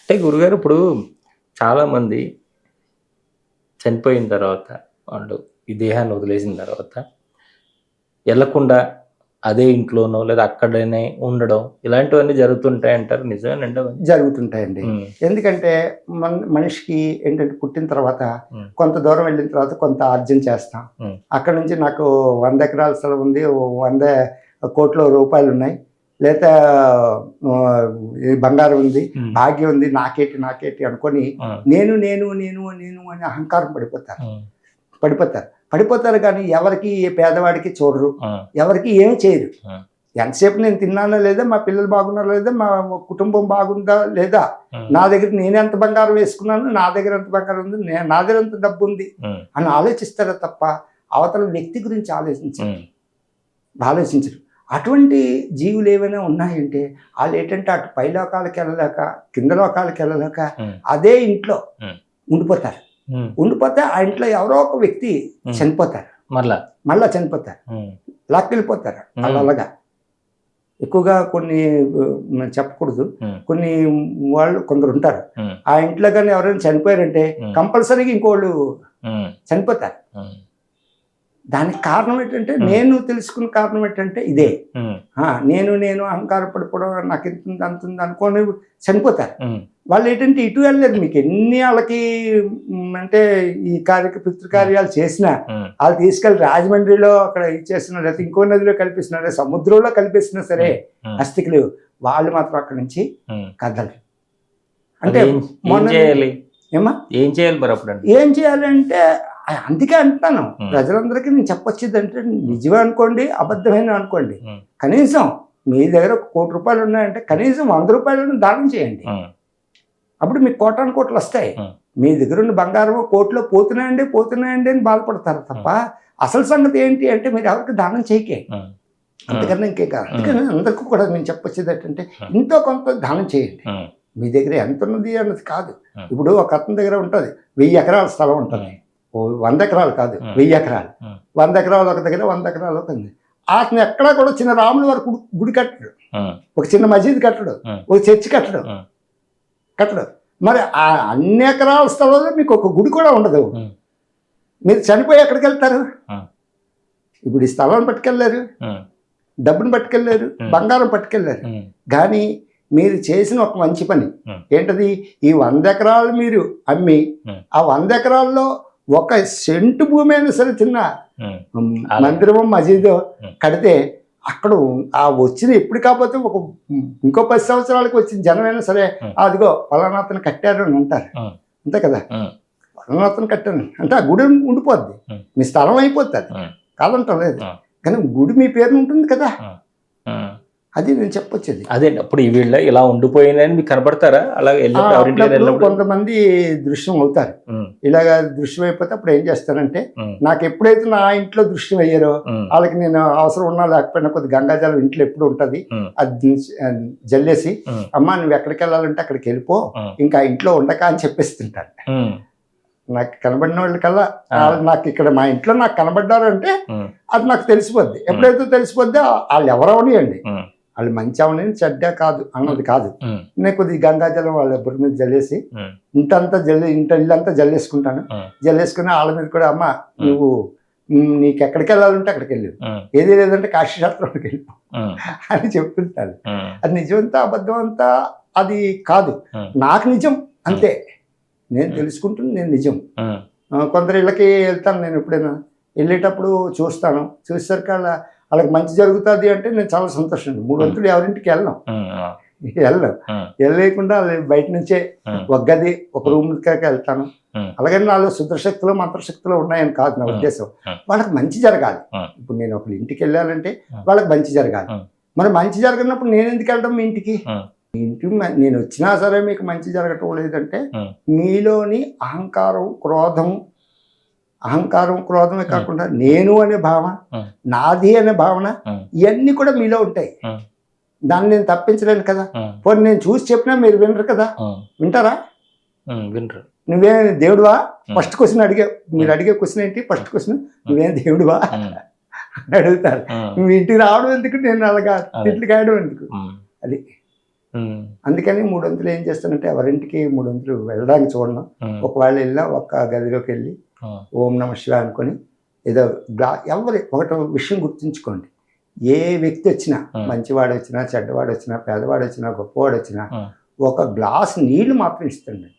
అంటే గురుగారు ఇప్పుడు చాలామంది చనిపోయిన తర్వాత వాళ్ళు ఈ దేహాన్ని వదిలేసిన తర్వాత వెళ్ళకుండా అదే ఇంట్లోనో లేదా అక్కడనే ఉండడం ఇలాంటివన్నీ జరుగుతుంటాయి అంటారు. నిజమేనండి అవన్నీ? జరుగుతుంటాయండి. ఎందుకంటే మనిషికి ఏంటంటే పుట్టిన తర్వాత కొంత దూరం వెళ్ళిన తర్వాత కొంత ఆర్జన చేస్తాం. అక్కడ నుంచి నాకు 100 ఎకరాల స్థలం ఉంది, 100 కోట్ల రూపాయలు ఉన్నాయి, లేదా బంగారం ఉంది, భాగ్యం ఉంది, నాకేటి అనుకొని నేను నేను నేను నేను అని అహంకారం పడిపోతారు కానీ ఎవరికి ఏ పేదవాడికి చూడరు, ఎవరికి ఏమి చేయరు. ఎంతసేపు నేను తిన్నానా లేదా, మా పిల్లలు బాగున్నారా లేదా, మా కుటుంబం బాగుందా లేదా, నా దగ్గర నేనెంత బంగారం వేసుకున్నాను, నా దగ్గర ఎంత బంగారం ఉంది, నా దగ్గర ఎంత డబ్బు ఉంది అని ఆలోచిస్తారా తప్ప అవతల వ్యక్తి గురించి ఆలోచించరు. అటువంటి జీవులు ఏమైనా ఉన్నాయంటే వాళ్ళు ఏంటంటే అటు పై లోకాలకు వెళ్ళలేక కింద లోకాలకు వెళ్ళలేక అదే ఇంట్లో ఉండిపోతే ఆ ఇంట్లో ఎవరో ఒక వ్యక్తి చనిపోతారు, మళ్ళా చనిపోతారు, లాక్కెళ్ళిపోతారు. అలాగా ఎక్కువగా కొన్ని చెప్పకూడదు, కొన్ని వాళ్ళు కొందరు ఉంటారు ఆ ఇంట్లో కానీ ఎవరైనా చనిపోయారంటే కంపల్సరీగా ఇంకోళ్ళు చనిపోతారు. దానికి కారణం ఏంటంటే నేను తెలుసుకున్న కారణం ఏంటంటే ఇదే, నేను అహంకార పడిపోవడం, నాకు ఎంత ఉంది అంత ఉంది అనుకోని చనిపోతారు. వాళ్ళు ఏంటంటే ఇటు వెళ్ళలేదు. మీకు ఎన్ని వాళ్ళకి అంటే ఈ పితృకార్యాలు చేసినా వాళ్ళు తీసుకెళ్ళి రాజమండ్రిలో అక్కడ ఇచ్చేస్తున్నారు, లేకపోతే ఇంకో నదిలో కలిపిస్తున్నారు, సముద్రంలో కలిపిస్తున్నా సరే అస్థికులు వాళ్ళు మాత్రం అక్కడి నుంచి కదలరు. అంటే ఏం చేయాలి మరి అప్పుడు? ఏం చేయాలంటే అందుకే అంటున్నాను ప్రజలందరికీ నేను చెప్పొచ్చేది అంటే నిజమే అనుకోండి, అబద్ధమైన అనుకోండి, కనీసం మీ దగ్గర 1 కోటి రూపాయలు ఉన్నాయంటే కనీసం 100 రూపాయలను దానం చేయండి. అప్పుడు మీకు కోటాను కోట్లు వస్తాయి. మీ దగ్గర ఉన్న బంగారం కోట్లో పోతున్నాయండి అని బాధపడతారు తప్ప అసలు సంగతి ఏంటి అంటే మీరు ఎవరికి దానం చేయకే, అంతకన్నా ఇంకే కాదు. అందుకని అందరికీ కూడా నేను చెప్పొచ్చేది ఏంటంటే ఎంతో కొంత దానం చేయండి. మీ దగ్గర ఎంత ఉన్నది అన్నది కాదు. ఇప్పుడు ఒక అతని దగ్గర ఉంటుంది 1000 ఎకరాల స్థలం ఉంటుంది, 100 ఎకరాలు కాదు 1000 ఎకరాలు, 100 ఎకరాలు ఒక దగ్గర, 100 ఎకరాలు ఒక దగ్గర. అతను ఎక్కడా కూడా చిన్న రాముల వారి గుడి కట్టడు, ఒక చిన్న మసీదు కట్టడు, ఒక చర్చి కట్టడు. మరి ఆ అన్ని ఎకరాల స్థలంలో మీకు ఒక గుడి కూడా ఉండదు. మీరు చనిపోయి ఎక్కడికి వెళ్తారు? ఇప్పుడు ఈ స్థలాన్ని పట్టుకెళ్ళారు, డబ్బును పట్టుకెళ్ళారు, బంగారం పట్టుకెళ్ళారు, కానీ మీరు చేసిన ఒక మంచి పని ఏంటది? ఈ 100 ఎకరాలు మీరు అమ్మి ఆ 100 ఎకరాల్లో 1 సెంటు భూమి అయినా సరే చిన్న మందిరమో మసీదో కడితే అక్కడ ఆ వచ్చిన ఎప్పుడు కాకపోతే ఇంకో 10 సంవత్సరాలకు వచ్చిన జనమైనా సరే అదిగో ఫలానాతను కట్టారు అని అంటారు. అంతే కదా, ఫలానాతను కట్టారు అంటే ఆ గుడి ఉండిపోద్ది, మీ స్థలం అయిపోతుంది, కాదంటాం లేదు, కానీ గుడి మీ పేరు ఉంటుంది కదా. అది నేను చెప్పొచ్చేది. అదే అప్పుడు వీళ్ళ ఇలా ఉండిపోయిందని మీకు కనపడతారా? అలాగే కొంతమంది దృశ్యం అవుతారు. ఇలాగ దృశ్యం అయిపోతే అప్పుడు ఏం చేస్తానంటే నాకు ఎప్పుడైతే నా ఇంట్లో దృశ్యం అయ్యారో వాళ్ళకి నేను అవసరం ఉన్నా లేకపోయినా కొద్ది గంగాజలం ఇంట్లో ఎప్పుడు ఉంటుంది అది జల్లేసి అమ్మా నువ్వు ఎక్కడికి వెళ్ళాలంటే అక్కడికి వెళ్ళిపో, ఇంకా ఇంట్లో ఉండక అని చెప్పేస్తుంటాను. నాకు కనబడిన వాళ్ళకల్లా నాకు ఇక్కడ మా ఇంట్లో నాకు కనబడ్డారు అంటే అది నాకు తెలిసిపోద్ది. ఎప్పుడైతే తెలిసిపోద్ది వాళ్ళు ఎవరవనియండి, వాళ్ళు మంచి అవని చెడ్డ కాదు అన్నది కాదు. నేను కొద్దిగా గంగాజలం వాళ్ళ బుర్ర మీద జల్లేసి ఇల్లంతా జల్లేసుకుంటాను. జల్లేసుకుని వాళ్ళ మీద కూడా అమ్మ నువ్వు నీకు ఎక్కడికి వెళ్ళాలంటే అక్కడికి వెళ్ళి, ఏది లేదంటే కాశీశాస్త్రానికి వెళ్ళిపో అని చెప్తుంటాను. అది నిజమంతా అబద్ధం అంతా అది కాదు, నాకు నిజం అంతే. నేను తెలుసుకుంటుంది నేను నిజం. కొందరు ఇళ్ళకి వెళ్తాను, నేను ఎప్పుడైనా వెళ్ళేటప్పుడు చూస్తాను, చూసేసరికి వాళ్ళకి మంచి జరుగుతుంది అంటే నేను చాలా సంతోషం. 3 వంతులు ఎవరింటికి వెళ్ళలేకుండా బయట నుంచే ఒక గది ఒక రూమ్ వెళ్తాను. అలాగని నాలో శుద్రశక్తులు మంత్రశక్తులు ఉన్నాయని కాదు నా ఉద్దేశం. వాళ్ళకి మంచి జరగాలి. ఇప్పుడు నేను ఒకరి ఇంటికి వెళ్ళాలంటే వాళ్ళకి మంచి జరగాలి. మరి మంచి జరగనప్పుడు నేను ఎందుకు వెళ్ళడం మీ ఇంటికి? ఇంటికి నేను వచ్చినా సరే మీకు మంచి జరగటం లేదంటే మీలోని అహంకారం క్రోధమే కాకుండా నేను అనే భావన, నాది అనే భావన, ఇవన్నీ కూడా మీలో ఉంటాయి. దాన్ని నేను తప్పించలేను కదా. పోనీ నేను చూసి చెప్పినా మీరు వినరు కదా, వింటారా? వినరు. నువ్వే దేవుడువా? ఫస్ట్ క్వశ్చన్ మీరు అడిగే క్వశ్చన్ ఏంటి? ఫస్ట్ క్వశ్చన్ నువ్వే దేవుడువా అని అడుగుతారు. నువ్వు ఇంటికి రావడం ఎందుకు, నేను అలాగా తిట్లు కాయడం ఎందుకు? అది అందుకని 300 ఏం చేస్తానంటే ఎవరింటికి 300 వెళ్ళడానికి చూడను. ఒకవేళ వెళ్ళినా ఒక్క గదిలోకి వెళ్ళి ఓం నమ శివాయ అనుకొని ఏదో ఒకటి విషయం గుర్తుంచుకోండి, ఏ వ్యక్తి వచ్చినా, మంచివాడు వచ్చినా, చెడ్డవాడు వచ్చినా, పేదవాడు వచ్చినా, గొప్పవాడు వచ్చినా ఒక గ్లాస్ నీళ్లు మాత్రం ఇస్తాండి.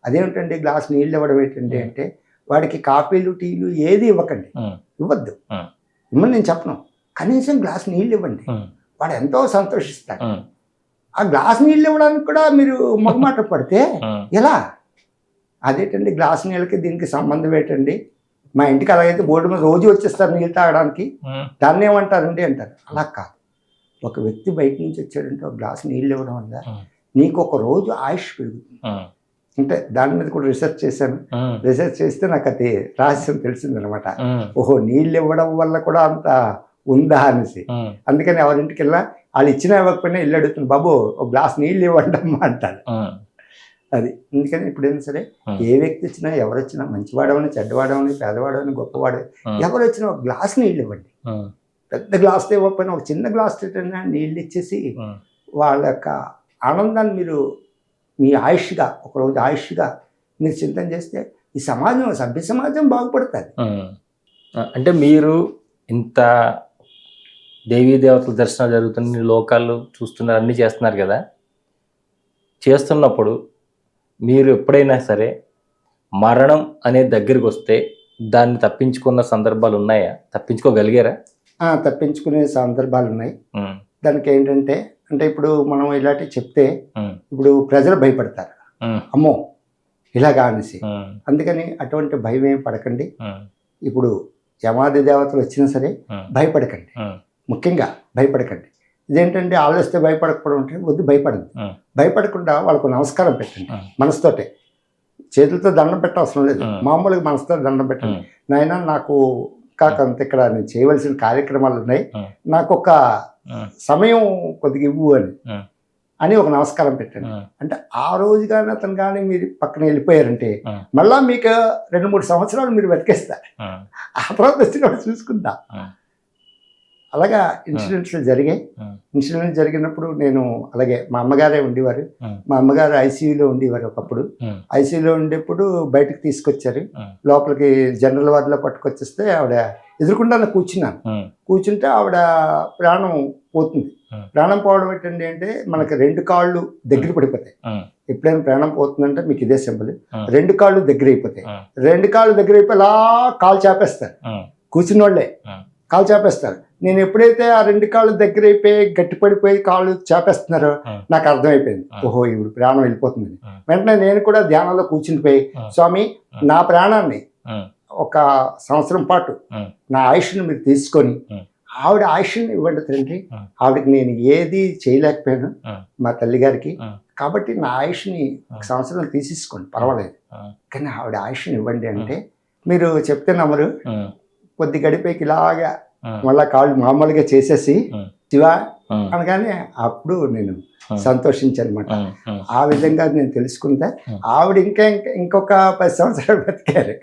అదేమిటండి గ్లాస్ నీళ్ళు ఇవ్వడం ఏంటండి అంటే, వాడికి కాఫీలు టీలు ఏది ఇవ్వకండి, ఇవ్వద్దు, ఇమ్మని నేను చెప్పను. కనీసం గ్లాస్ నీళ్ళు ఇవ్వండి, వాడు ఎంతో సంతోషిస్తాడు. ఆ గ్లాస్ నీళ్ళు ఇవ్వడానికి కూడా మీరు మొహమాట పడితే ఎలా? అదేంటండి గ్లాస్ నీళ్ళకి దీనికి సంబంధం ఏంటండి? మా ఇంటికి అలాగైతే బోర్డు మీద రోజు వచ్చేస్తారు నీళ్ళు తాగడానికి, దాన్ని ఏమంటారండి అంటారు. అలా కాదు, ఒక వ్యక్తి బయట నుంచి వచ్చాడంటే ఒక గ్లాస్ నీళ్ళు ఇవ్వడం వల్ల నీకు ఒక రోజు ఆయుష్ పెరుగుతుంది. అంటే దాని మీద కూడా రీసెర్చ్ చేశాను. రీసెర్చ్ చేస్తే నాకు అది రహస్యం తెలిసిందనమాట. ఓహో, నీళ్ళు ఇవ్వడం వల్ల కూడా అంత ఉందా అనేసి. అందుకని ఎవరింటికి వెళ్ళా వాళ్ళు ఇచ్చినా ఇవ్వకపోయినా ఇల్లు అడుగుతుంది, బాబు ఒక గ్లాస్ నీళ్ళు ఇవ్వండి అమ్మా అంటారు. అది అందుకని ఎప్పుడైనా సరే ఏ వ్యక్తి వచ్చినా, ఎవరు వచ్చినా, మంచివాడవని, చెడ్డవాడవని, పేదవాడవని, గొప్పవాడు ఎవరు వచ్చినా ఒక గ్లాస్ నీళ్ళు ఇవ్వండి. పెద్ద గ్లాస్తో ఇవ్వకపోయినా ఒక చిన్న గ్లాస్ నీళ్ళు ఇచ్చేసి వాళ్ళ యొక్క ఆనందాన్ని మీరు మీ ఆయుష్గా, ఒకరోజు ఆయుష్గా మీరు చింతన చేస్తే ఈ సమాజం, సభ్య సమాజం బాగుపడుతుంది. అంటే మీరు ఇంత దేవీ దేవతల దర్శనాలు జరుగుతున్న, లోకాలు చూస్తున్నారు, అన్నీ చేస్తున్నారు కదా, చేస్తున్నప్పుడు మీరు ఎప్పుడైనా సరే మరణం అనే దగ్గరికి వస్తే దాన్ని తప్పించుకున్న సందర్భాలు ఉన్నాయా? తప్పించుకోగలిగారా? తప్పించుకునే సందర్భాలు ఉన్నాయి. దానికి ఏంటంటే, అంటే ఇప్పుడు మనం ఇలాంటివి చెప్తే ఇప్పుడు ప్రజలు భయపడతారు, అమ్మో ఇలాగా అనేసి. అందుకని అటువంటి భయం ఏం పడకండి. ఇప్పుడు యమాది దేవతలు వచ్చినా సరే భయపడకండి, ముఖ్యంగా భయపడకండి. ఇదేంటంటే ఆలోచిస్తే భయపడకపోవడం అంటే వద్దు, భయపడదు. భయపడకుండా వాళ్ళకు నమస్కారం పెట్టండి మనసుతోటే, చేతులతో దండం పెట్టవసరం లేదు, మామూలుగా మనసుతో దండం పెట్టండి. నాయన నాకు కాకంత ఇక్కడ నేను చేయవలసిన కార్యక్రమాలు ఉన్నాయి, నాకు ఒక సమయం కొద్దిగా ఇవ్వు అని ఒక నమస్కారం పెట్టండి. అంటే ఆ రోజు కానీ అతను కానీ మీరు పక్కన వెళ్ళిపోయారంటే మళ్ళా మీకు 2-3 సంవత్సరాలు మీరు బతికేస్తారు. ఆ తర్వాత వచ్చినప్పుడు చూసుకుందా. అలాగా ఇన్సిడెంట్స్ జరిగాయి. ఇన్సిడెంట్స్ జరిగినప్పుడు నేను అలాగే మా అమ్మగారే ఉండేవారు. మా అమ్మగారు ఐసీయూలో ఉండేవారు. ఒకప్పుడు ఐసీయూలో ఉండేప్పుడు బయటకు తీసుకొచ్చారు, లోపలికి జనరల్ వార్డులో పట్టుకొచ్చేస్తే ఆవిడ ఎదురుకుండా కూర్చున్నాను. కూర్చుంటే ఆవిడ ప్రాణం పోతుంది. ప్రాణం పోవడం ఏంటండి అంటే, మనకి 2 కాళ్ళు దగ్గర పడిపోతాయి. ఎప్పుడైనా ప్రాణం పోతుందంటే మీకు ఇదే సింబల్, 2 కాళ్ళు దగ్గర అయిపోతాయి. 2 కాళ్ళు దగ్గర అయిపోయి అలా కాలు చాపేస్తారు, కూర్చున్న వాళ్ళే కాలు చాపేస్తారు. నేను ఎప్పుడైతే ఆ 2 కాళ్ళు దగ్గర అయిపోయి గట్టిపడిపోయి కాళ్ళు చాపేస్తున్నారో నాకు అర్థమైపోయింది, ఓహో ఇప్పుడు ప్రాణం వెళ్ళిపోతుంది. వెంటనే నేను కూడా ధ్యానంలో కూర్చునిపోయి, స్వామి నా ప్రాణాన్ని 1 సంవత్సరం పాటు నా ఆయుష్ని మీరు తీసుకొని ఆవిడ ఆయుష్ని ఇవ్వండి తండ్రి. ఆవిడకి నేను ఏది చేయలేకపోయాను మా తల్లి గారికి, కాబట్టి నా ఆయుష్ని 1 సంవత్సరం తీసేసుకోండి పర్వాలేదు, కానీ ఆవిడ ఆయుష్ని ఇవ్వండి అంటే మీరు చెప్తే నమ్మరు. కొద్ది గడిపేకి ఇలాగా మళ్ళా కాళ్ళు మామూలుగా చేసేసి శివ అనగానే అప్పుడు నేను సంతోషించనమాట. ఆ విధంగా నేను తెలుసుకుంటే ఆవిడ ఇంకొక 10 సంవత్సరాలు బతికారు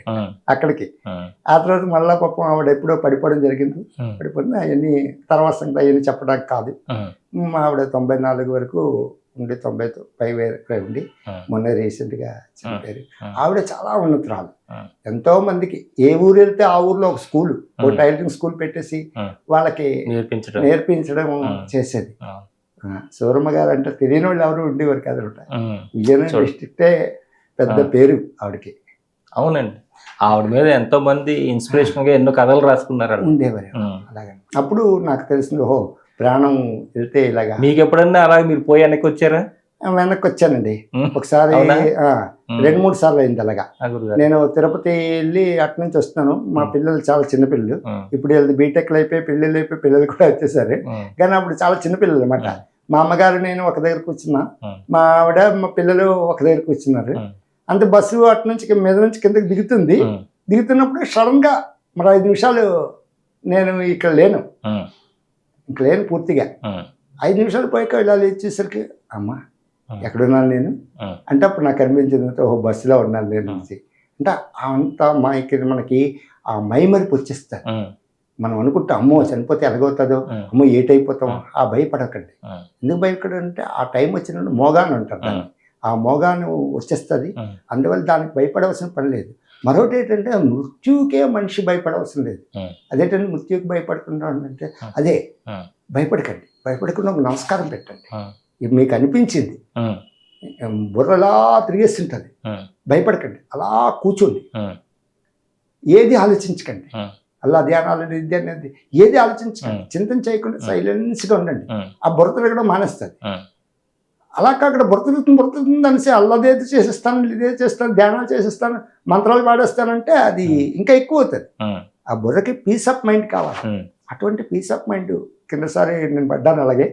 అక్కడికి. ఆ తర్వాత మళ్ళా పాపం ఆవిడ ఎప్పుడో పడిపోవడం జరిగింది. పడిపోయింది అవన్నీ తర్వాత సంగతి, అవన్నీ చెప్పడానికి కాదు. ఆవిడ 94 వరకు ఉండి 90 ఉండి మొన్న రీసెంట్గా చనిపోయారు. ఆవిడ చాలా ఉన్నతురాలు. ఎంతో మందికి ఏ ఊరు వెళ్తే ఆ ఊర్లో ఒక స్కూల్, ఒక టైలరింగ్ స్కూల్ పెట్టేసి వాళ్ళకి నేర్పించడం చేసేది. సూరమ్మ గారు అంటే తెలియని వాళ్ళు ఎవరు ఉండేవారు కదనమాట. విజయనగరం డిస్ట్రిక్టే పెద్ద పేరు ఆవిడకి. అవునండి, ఆవిడ మీద ఎంతో మంది ఇన్స్పిరేషన్ గా ఎన్నో కథలు రాసుకున్నారు ఉండేవారు. అలాగే అప్పుడు నాకు తెలిసింది, ఓహో ప్రాణం వెళ్తే ఇలాగా. మీకు ఎప్పుడన్నా అలాగే మీరు పోయి వెనక్కి వచ్చారా? వెనక్కి వచ్చానండి ఒకసారి, 2-3 సార్లు అయింది అలాగా. నేను తిరుపతి వెళ్ళి అటు నుంచి వస్తున్నాను. మా పిల్లలు చాలా చిన్నపిల్లలు, ఇప్పుడు వీళ్ళు బీటెక్లు అయిపోయి పెళ్ళిళ్ళు అయిపోయి పిల్లలు కూడా వచ్చేసారు. కానీ అప్పుడు చాలా చిన్నపిల్లలు అనమాట. మా అమ్మగారు నేను ఒక దగ్గర కూర్చున్నా, మా ఆవిడ మా పిల్లలు ఒక దగ్గర కూర్చున్నారు. అంత బస్సు అటు నుంచి మీద నుంచి కిందకి దిగుతున్నప్పుడు సడన్ గా మరి 5 నిమిషాలు నేను ఇక్కడ లేను, ఇంక లేను పూర్తిగా. 5 నిమిషాలు పోయాక ఇలా లేచేసరికి అమ్మ ఎక్కడున్నాను నేను అంటే అప్పుడు నాకు అనిపించింది, ఓహో బస్సులో ఉన్నాను నేను. అంటే అంత మనకి ఆ మైమరిపు వచ్చేస్తారు. మనం అనుకుంటాం అమ్మో చనిపోతే ఎలాగవుతుందో, అమ్మో ఏటైపోతాం, ఆ భయపడకండి. ఎందుకు భయపడంటే ఆ టైం వచ్చినప్పుడు మోగాను అంటారు దాన్ని. ఆ మోగాను వచ్చేస్తుంది, అందువల్ల దానికి భయపడవలసిన పని లేదు. మరొకటి ఏంటంటే మృత్యువుకే మనిషి భయపడవలసిన లేదు. అదేంటంటే మృత్యువుకి భయపడుతున్నాడు అంటే అదే భయపడకండి. భయపడకుండా ఒక నమస్కారం పెట్టండి. ఇది మీకు అనిపించింది బుర్రలా తిరిగేస్తుంటుంది, భయపడకండి. అలా కూర్చోండి, ఏది ఆలోచించకండి. అలా ధ్యానాలు విద్య అనేది ఏది ఆలోచించకండి, చింతన చేయకుండా సైలెన్స్గా ఉండండి. ఆ బుర్ర తిరగడం మానేస్తుంది. అలా కాకుండా బుర్ర తిరుగుతుంది అనేసి అల్లదేది చేసేస్తాను, ఇదే చేస్తాను, ధ్యానాలు చేసేస్తాను, మంత్రాలు పాడేస్తానంటే అది ఇంకా ఎక్కువ అవుతుంది. ఆ బుర్రకి పీస్ ఆఫ్ మైండ్ కావాలి. అటువంటి పీస్ ఆఫ్ మైండ్ కిందసారి నేను పడ్డాను. అలాగే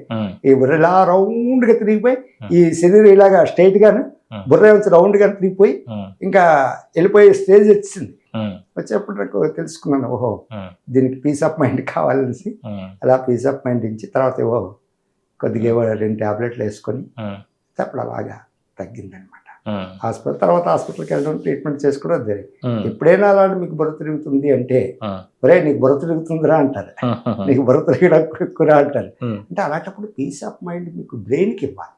ఈ బుర్ర ఇలా రౌండ్గా తిరిగిపోయి, ఈ శరీరం ఇలాగా స్ట్రైట్గాను, బుర్ర నుంచి రౌండ్గా తిరిగిపోయి ఇంకా వెళ్ళిపోయే స్టేజ్ వచ్చింది. వచ్చేప్పుడు నాకు తెలుసుకున్నాను, ఓహో దీనికి పీస్ ఆఫ్ మైండ్ కావాలనేసి అలా పీస్ ఆఫ్ మైండ్ ఇచ్చి తర్వాత ఓహో కొద్దిగా 2 టాబ్లెట్లు వేసుకొని అప్పుడు అలాగా తగ్గిందనమాట. హాస్పిటల్కి వెళ్ళడం, ట్రీట్మెంట్ చేసుకోవడం జరిగింది. ఎప్పుడైనా అలా మీకు బుర్ర తిరుగుతుంది అంటే ఒరే నీకు బుర్ర తిరుగుతుందిరా అంటారు, నీకు బుర్ర తిరగడం అంటారు. అంటే అలాంటప్పుడు పీస్ ఆఫ్ మైండ్ మీకు బ్రెయిన్కి ఇవ్వాలి.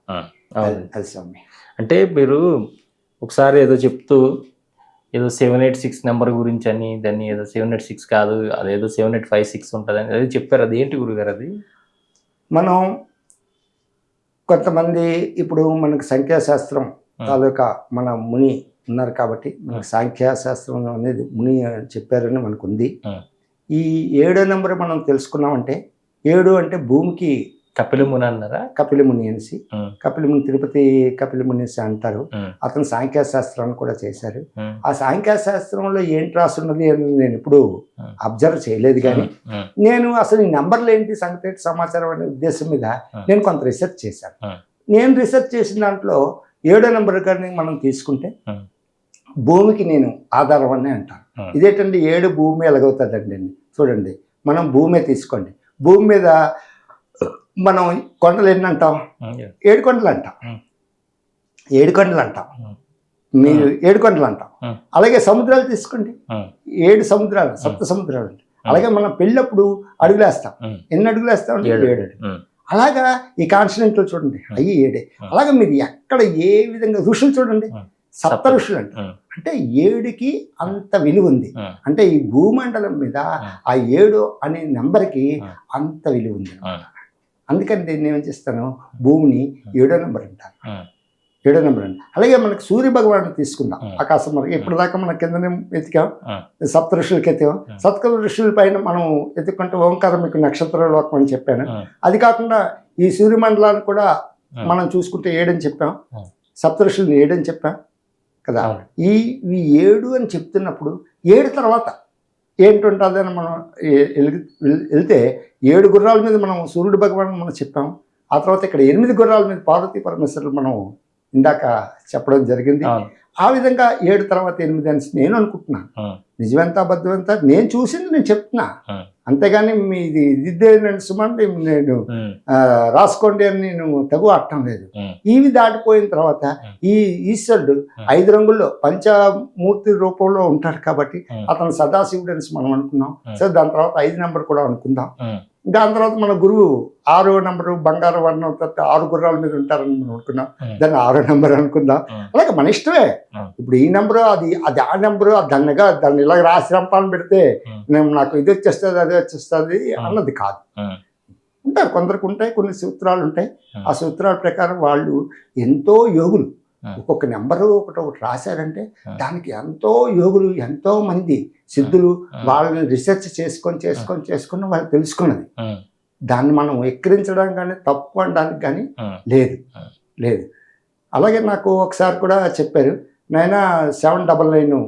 అది స్వామి. అంటే మీరు ఒకసారి ఏదో చెప్తూ ఏదో 786 నెంబర్ గురించి అని, దాన్ని ఏదో 786 కాదు అదేదో 7856 ఉంటుంది అని అదే చెప్పారు. అది ఏంటి గురుగారు? అది మనం కొంతమంది ఇప్పుడు మనకు సంఖ్యాశాస్త్రం తాలూకా మన ముని ఉన్నారు కాబట్టి మనకు సంఖ్యాశాస్త్రం అనేది ముని చెప్పారని మనకు ఉంది. ఈ 7వ నెంబర్ మనం తెలుసుకున్నామంటే 7 అంటే భూమికి కపిలముని అన్నారా? కపిలముని అనేసి, కపిలముని తిరుపతి కపిలముని అంటారు. అతను సాంఖ్యశాస్త్రాన్ని కూడా చేశారు. ఆ సాంఖ్యశాస్త్రంలో ఏంటి రాస్తున్నది అని నేను ఎప్పుడు అబ్జర్వ్ చేయలేదు. కానీ నేను అసలు ఈ నెంబర్లు ఏంటి సంగతి సమాచారం అనే ఉద్దేశం మీద నేను కొంత రీసెర్చ్ చేశాను. నేను రీసెర్చ్ చేసిన దాంట్లో 7వ నెంబర్ కానీ మనం తీసుకుంటే భూమికి నేను ఆధారం అని అంటాను. ఇదేంటండి 7 భూమి ఎలాగవుతుందండి? చూడండి, మనం భూమే తీసుకోండి. భూమి మీద మనం కొండలు ఎన్ని అంటాం? 7 కొండలు అంటాం. 7 కొండలు అంటాం. మీరు 7 కొండలు అంటాం. అలాగే సముద్రాలు తీసుకోండి, 7 సముద్రాలు, సప్త సముద్రాలు అంటాం. అలాగే మనం పెళ్ళప్పుడు అడుగులేస్తాం. ఎన్ని అడుగులు వేస్తాం? 7 అడుగులు. అలాగా ఈ కాన్స్టినెంట్లు చూడండి, అవి 7. అలాగే మీరు ఎక్కడ ఏ విధంగా ఋషులు చూడండి, సప్త ఋషులు అంటారు. అంటే 7కి అంత విలువ ఉంది. అంటే ఈ భూమండలం మీద ఆ 7 అనే నెంబర్కి అంత విలువ ఉంది. అందుకని దీన్ని ఏం చేస్తాను, భూమిని 7వ నెంబర్ అంటాను. 7వ నెంబర్ అండి. అలాగే మనకి సూర్య భగవాను తీసుకుందాం. ఆకాశం మనకి ఇప్పుడు దాకా మన కిందనే వెతికాం, సప్త ఋషులకి ఎత్తాం. సప్త ఋషుల పైన మనం ఎత్తుకుంటే ఓంకారం మీకు నక్షత్ర లోకం అని చెప్పాను. అది కాకుండా ఈ సూర్యమండలాన్ని కూడా మనం చూసుకుంటే 7 అని చెప్పాం, సప్త ఋషులు 7 అని చెప్పాం కదా. ఈ 7 అని చెప్తున్నప్పుడు 7 తర్వాత ఏంటుంటుందని మనం వెళ్తే 7 గుర్రాల మీద మనం సూర్యుడు భగవాన్ మనం చెప్పాం. ఆ తర్వాత ఇక్కడ 8 గుర్రాల మీద పార్వతీ పరమేశ్వరులు మనం ఇందాక చెప్పడం జరిగింది. ఆ విధంగా 7 తర్వాత 8 అని నేను అనుకుంటున్నాను. నిజమెంత అబద్ధమంతా నేను చూసింది నేను చెప్తున్నా, అంతేగాని మీది ఇదేనండి సుమండి నేను రాసుకోండి అని నేను తగు అట్టం లేదు. ఇవి దాటిపోయిన తర్వాత ఈ ఈశ్వరుడు 5 రంగుల్లో పంచమూర్తి రూపంలో ఉంటాడు కాబట్టి అతను సదాశివుడు అని మనం అనుకున్నాం. సరే, దాని తర్వాత 5 నెంబర్ కూడా అనుకుందాం. దాని తర్వాత మన గురువు 6వ నెంబరు బంగారు వర్ణం, 6 గుర్రాల మీద ఉంటారని మనం అనుకున్నాం, దాన్ని 6వ నెంబర్ అనుకుందాం. అలాగే మన ఇష్టమే. ఇప్పుడు ఈ నెంబరు అది ఆ నెంబరు దాన్ని ఇలా రాసి రంపాలను పెడితే నాకు ఇది వచ్చేస్తుంది అది వచ్చేస్తుంది అన్నది కాదు. ఉంటారు, కొందరికి ఉంటాయి, కొన్ని సూత్రాలు ఉంటాయి. ఆ సూత్రాల ప్రకారం వాళ్ళు ఎంతో యోగులు ఒక్కొక్క నెంబరు ఒకటి రాశారంటే దానికి ఎంతో యోగులు, ఎంతో మంది సిద్ధులు వాళ్ళని రీసెర్చ్ చేసుకొని వాళ్ళు తెలుసుకున్నది. దాన్ని మనం ఎక్కిరించడం కానీ తప్పు అనడానికి కానీ లేదు. అలాగే నాకు ఒకసారి కూడా చెప్పారు, నాయన 799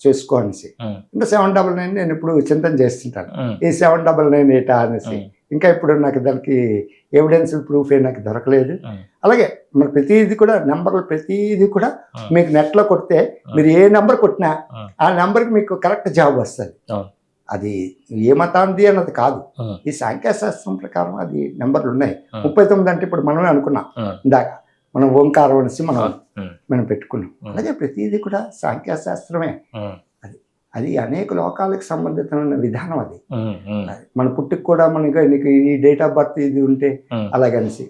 చేసుకో అనేసి. అంటే 799 నేను ఇప్పుడు చింతన చేస్తుంటాను, ఈ 799 ఏటా అనేసి. ఇంకా ఇప్పుడు నాకు దానికి ఎవిడెన్స్ ప్రూఫ్ నాకు దొరకలేదు. అలాగే మనకు ప్రతిదీ కూడా నెంబర్లు ప్రతిదీ కూడా మీకు నెట్లో కొడితే మీరు ఏ నెంబర్ కొట్టినా ఆ నెంబర్కి మీకు కరెక్ట్ జాబ్ వస్తుంది. అది ఏ మతాంది అన్నది కాదు, ఈ సాంఖ్యశాస్త్రం ప్రకారం అది నెంబర్లు ఉన్నాయి. 39 అంటే ఇప్పుడు మనమే అనుకున్నాం ఇందాక, మనం ఓంకారం అనేసి మనం పెట్టుకున్నాం. అలాగే ప్రతిదీ కూడా సాంఖ్యశాస్త్రమే. అది అది అనేక లోకాలకు సంబంధితమైన విధానం అది. ఉమ్, ఉమ్, మన పుట్టుకు కూడా మనకి నీకు ఈ డేట్ ఆఫ్ బర్త్ ఇది ఉంటే ఉమ్. అలాగనేసి